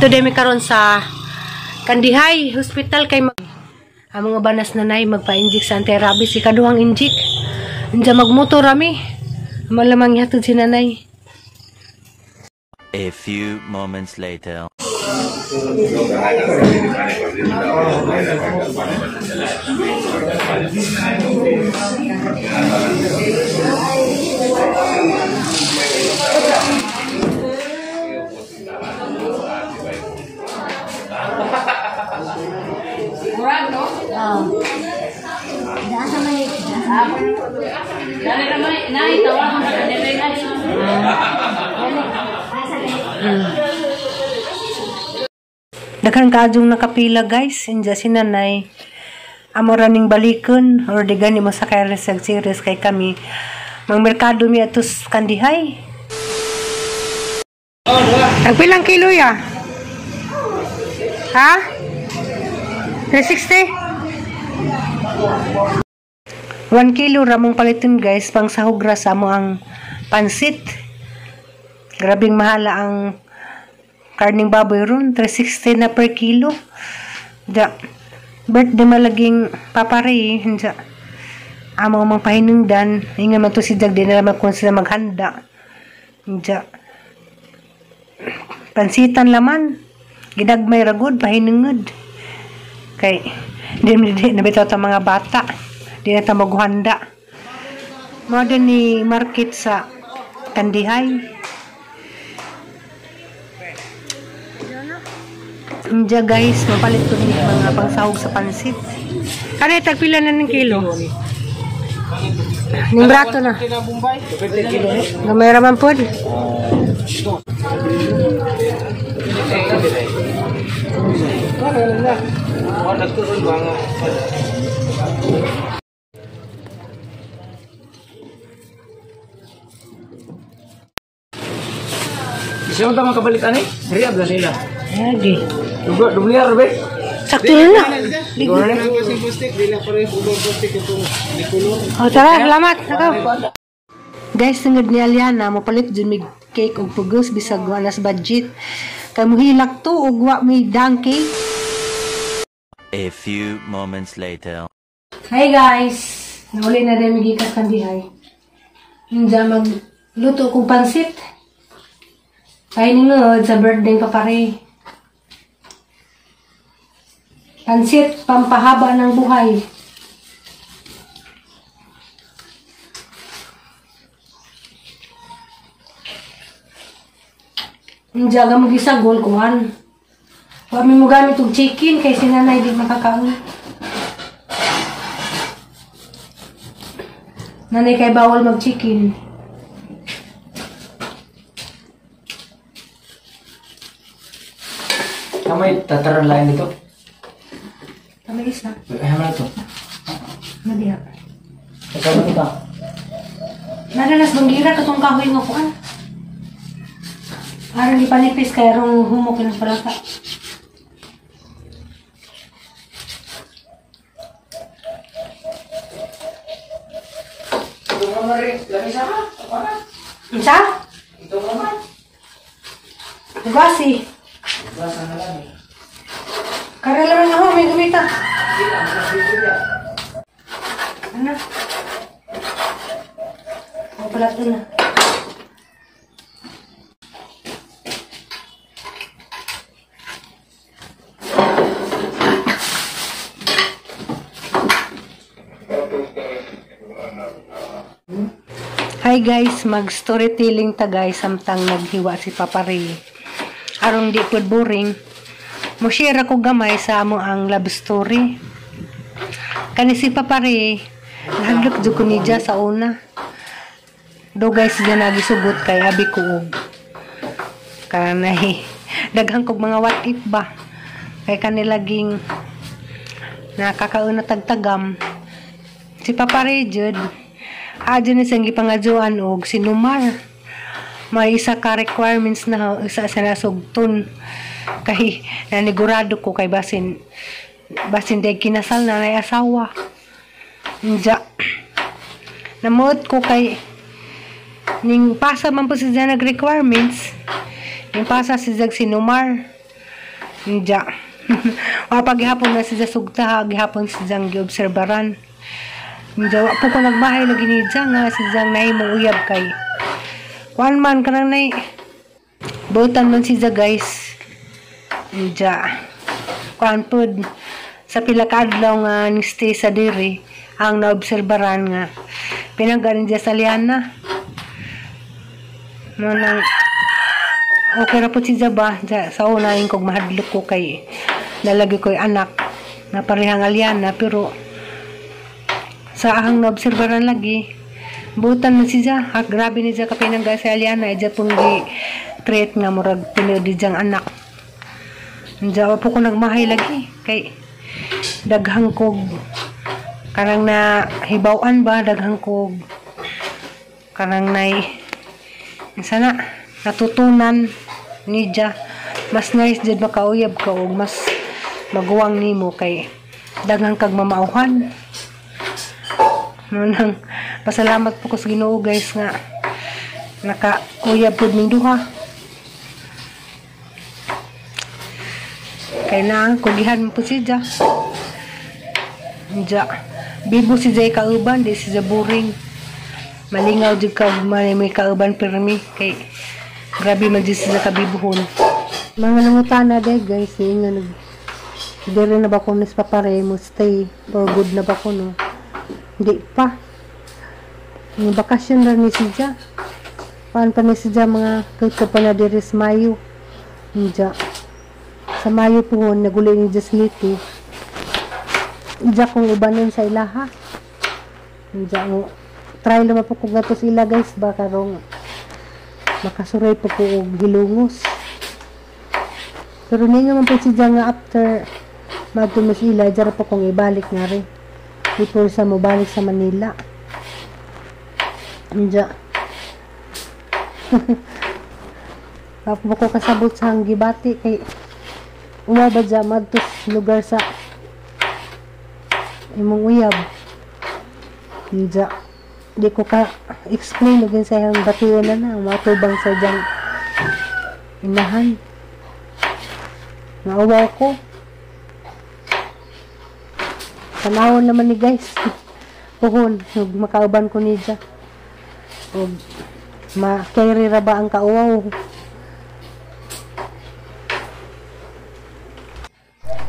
Dito demi karon sa Kandihay Hospital kay ang mga banas nanay magpa-inject sa anti-rabies ikaduhang inject. Unja magmotor rami. Malamang yatod si nanay. A few moments later. Daghan kaadjong nakapila guys, inja si nanay amo raning balikon or di gani mo sa KRS series kay kami magmerkado mi atos Kandihay. Ang pilang kilo ya? Ha? 360? 1 kilo ramong paliton guys, pang sahog ra sa mo ang pansit. Grabing mahala ang karning baboy ron, 360 na per kilo. Da, birthday malaging papari, da. Amo mang pahinungdan, inga man to si Jag, di na naman kung sila maghanda. Da, pansitan laman, ginagmay ragod, pahinungod. Kay, di nabitaw ta mga bata, di na ta maghanda. Mga ni market sa Kandihay. Inja guys, mapalit ko ni mga pangsahog sa pansit. Kani tagpila na ng kilo? Ning brato na. Gamay raman pod. Siya mo tamang kabalit ani? Riyab na sila. Lagi. Dubliar be. Sakto na. Oh, tara, salamat. Guys, tungod ni Aliana, mapalit dyan may cake o pugos bisag wanas budget. Kay muhilak to o wa may donkey. A few moments later. Hi guys! Nauli na rin magikas Kandihay. Hindi magluto kong pansit. Kaya ningod sa birthday pa pare. Pansit, pampahaba ng buhay. Hindi aga mag-isagol kuhan. Kami mo gamit yung chicken kay si nanay di makakaon. Nanay kay bawal mag-chicken. Kamay tataran lain dito. Kami isa. Ay mana to? Nadiha. Kasama kita. Nadalas banggira katong kahoy nga kuhan. Parang di panipis kaya rong humok ng palata. Ito mo rin. Lamisa ka? Apa? Isa? Ito mo man. Basi. Basa na lang. Karela lang ako, may gumita. Hindi lang. Nandito niya. Ano? Ang palato na. Hi guys, mag-storytelling ta guys samtang naghiwa si Papa Ray. Aron di pud boring. Mo-share ako gamay sa amo ang love story. Kani si Papa Ray, nahadlok jud ko ni Dia sa una. Do guys diya nagisugot kay abi ko og. Kanay daghang kog mga what if ba. Kay kanilaging nakakauna tagtagam. Si Papa Ray jud adyo na siyang gipangadyoan og sinumar. May isa ka requirements na isa sa nasugton. Kay nanigurado ko kay basin day kinasal na nay asawa. Inja. Namot ko kay ning pasa man po siya nag requirements. Ning pasa si Jag sinumar. Nja. Pag gihapon na siya sugta, gihapon siyang giobserbaran. Nja, po ko nagmahay lagi ni Jang, nga siyang nahimong uyab kay. Kuan man, kanang nay. Butan man siya guys. Nja. Kuan po, sa pila ka adlaw nga ni stay sa diri, ang naobserbaran nga. Pinanggaling siya sa liana. Nang okay ra po siya ba? Sa unahin kong mahadlok ko kay nalagi ko'y anak na parehang aliana pero sa ahang naobserbaran lagi butan na siya. Grabe ni siya kapinangga sa aliana. Diya pong di-treat nga murag pinili diyang anak. Diya po ko nagmahay lagi kay daghang kog karang na hibawan ba daghang kog karang nay sana natutunan ni Diya. Mas nice jud makauyab ka og mas maguwang nimo kay daghang kag mamauhan. Nang pasalamat po ko sa Ginoo guys nga nakauyab pud ning duha. Kay na kugihan mo po si Diya. Diya. Bibo si Diya kauban, di si Diya boring. Malingaw jud ka may kauban pirmi kay grabe man jud sila kabibuhon. Mga nangutana day guys, nga nag dire na ba ko nis papare mo stay for good na ba ko no? Hindi pa. Yung bakasyon na ni siya. Paan pa ni siya mga kaya pa na dire sa Mayo. Diya. Sa Mayo po naguli ni Diyas Liti. Diya kong ubanin sa ilaha. Diya mo. Try naman po kung gato sila guys. Baka rong makasuray po ko og gilungos. Pero hindi naman po siya nga after magtumis ila. Diya po kong ibalik nga rin. Before sa mo balik sa Manila. Diya. Tapos ko kasabot sa Gibati kay umaba dya madtos lugar sa imong uyab. Diya. Di ko ka explain lagyan sa yung batuan na matubang sa dyan inahan. Nauwaw ko. Tanawon naman ni guys. Puhon. Makauban ko ni dya. O ma-carry ra ba ang kauwaw.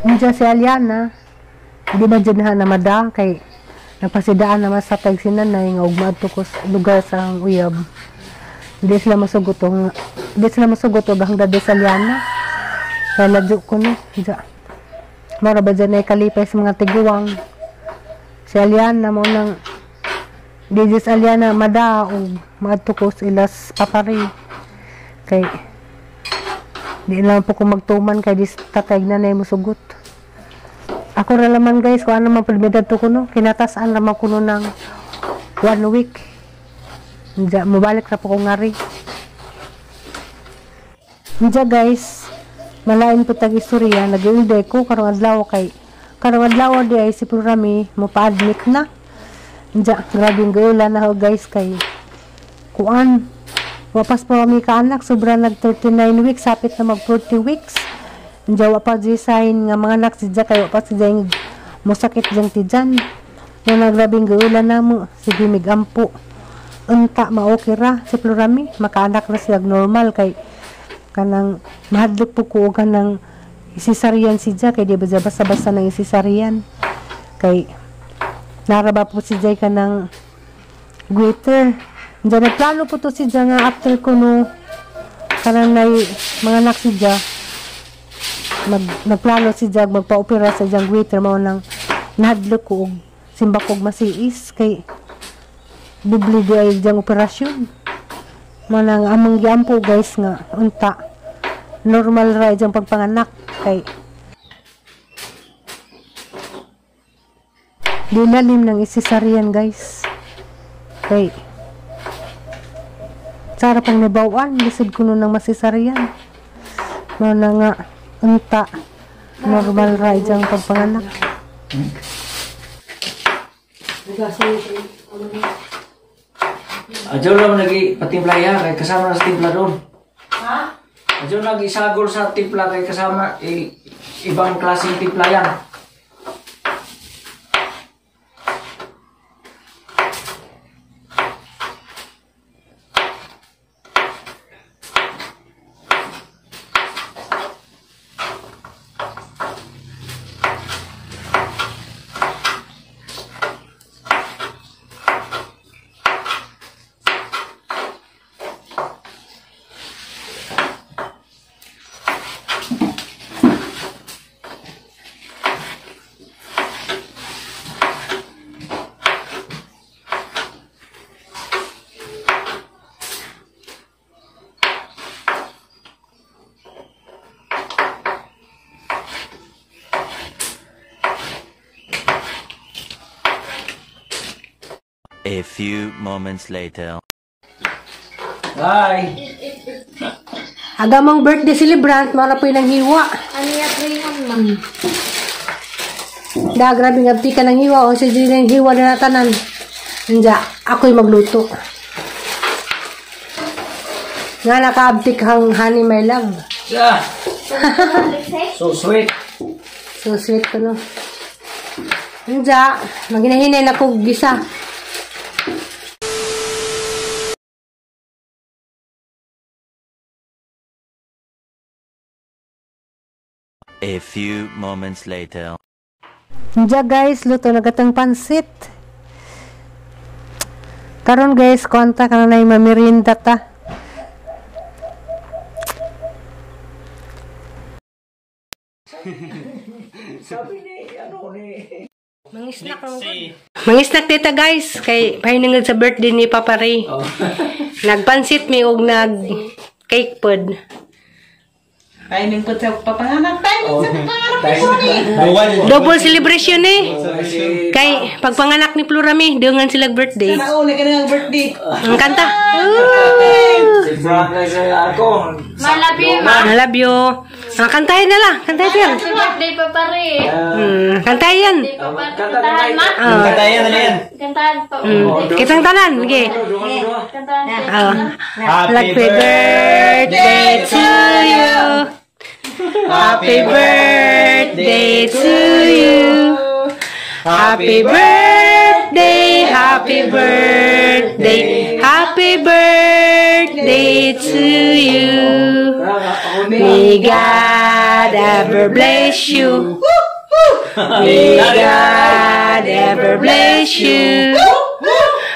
Diya si Aliana. Di ba dyan na namada kay napasidaan naman sa tag sinanay nga ugmaad to ko lugar sa uyab. Hindi sila masugot hanggang dadi sa Liana. Kaya ladyo ko no. Mara ba dyan ay kalipay sa mga tiguwang. Si Aliana mo nang di sa Aliana mada o maad to ko ilas papari. Kay di lang po ko magtuman kay di tatay na na musugot. Ako ra laman guys, kung ano man pagmedad to ko no, kinatasan naman ko no ng 1 week. Diya, mabalik na po ko ngari. Diya guys, malain po tag istorya, nag-iulday ko, karong adlaw di ay si Plurami, mo-pa-admit na. Diya, grabing gaula na ho guys, kay kuan, wapas po kami ka-anak, sobra nag 39 weeks, sapit na mag 40 weeks. Jawa pa sign nga mga anak siya kayo pa siya yung musakit dyan tijan na nagrabing gaulan na mo sige migampo unta maokay ra si Plurami makaanak na siya normal kay kanang mahadlok po ko kanang isisarian siya kay di ba basta-basta nang isisarian kay naraba po siya kanang greater dyan nagplano po to siya nga after ko no kanang na mga anak siya nagplano si Jag magpa-opera sa Jang Waiter mao nang nahadlok ko og simbakog masiis kay bubli di ay Jang operasyon manang among giampo guys nga unta normal ra Jang pagpanganak kay di lalim ng isisarian guys kay sara pang nabawan lisod ko nun ng masisarian manang nga unta normal ra Jang pagpanganak. Ajaw lang lagi patimpla ya, kay kasama na sa timpla doon. Ha? Medyo nag-isagol sa tipla kay kasama ibang klaseng tipla yan. A few moments later. Hi! Agamang birthday celebrant, mara po ng hiwa. Ano yung ringan mo? Da, grabe nga ka ng hiwa. O si ng hiwa na natanan. Nandya, ako'y magluto. Nga nakaabtik hang honey my love. Yeah! So sweet! So sweet ko no. Nandya, maghinahinin ako gisa. A few moments later. Nandya guys, luto na gatang pansit. Karon guys, konta ka na yung mamirinda ta. Sabi ni, ano ni... Mangisnak dita guys, kay pahinungod sa birthday ni Papa Ray. Oh. Nagpansit mi og nag cake pod. Timing po sa papanganak. Timing Oh. sa papanganak. Double celebration eh. Kay pagpanganak ni Plurami, dungan sila birthday. Nauna ka na ng birthday. Ang kanta. Si Frank na sa ako. Malabi, ma. I love you. Kantahin na lang. Kantahin yan. Happy birthday pa pa rin. Kantahin yan. Kantahan, ma. Katayan na yan. Kantahan pa. Kitang tanan. Okay. Kantahan. Happy birthday to you. Happy birthday to you. Happy birthday, happy birthday, happy birthday to you. May God ever bless you. May God ever bless you.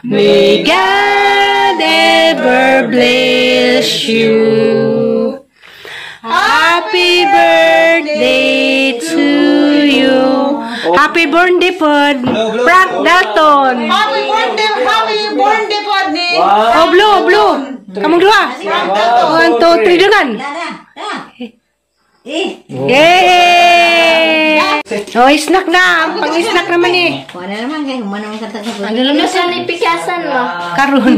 May God ever bless you. Happy birthday to you. Happy birthday po, Frank Dalton. Happy birthday po ni. Oh, blue. Kamong dua. 1, 2, 3, dengan. Yay! Oh, snack na. Pang-snack naman eh. Wala naman kayo, manang kataga. Ano naman Ano sa nipikasan mo? Karun.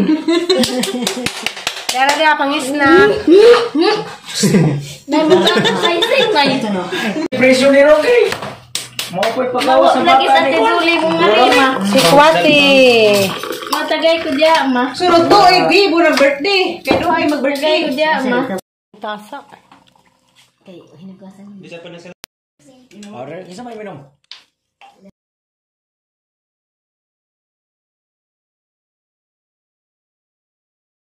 Kaya na pang-snack. Nagbuka ka sa isig, may. Presyo ni Rocky. Mo po'y pagawa sa Lagi sa bata ni tituli mong marima. Si Kwati. Matagay ko diya, ma. Sunod to ay bibo ng birthday. Kaya doon ay mag-birthday. Matagay ko diya, ma. Tasa. Kayo, hinugasan. Order, isa may minom.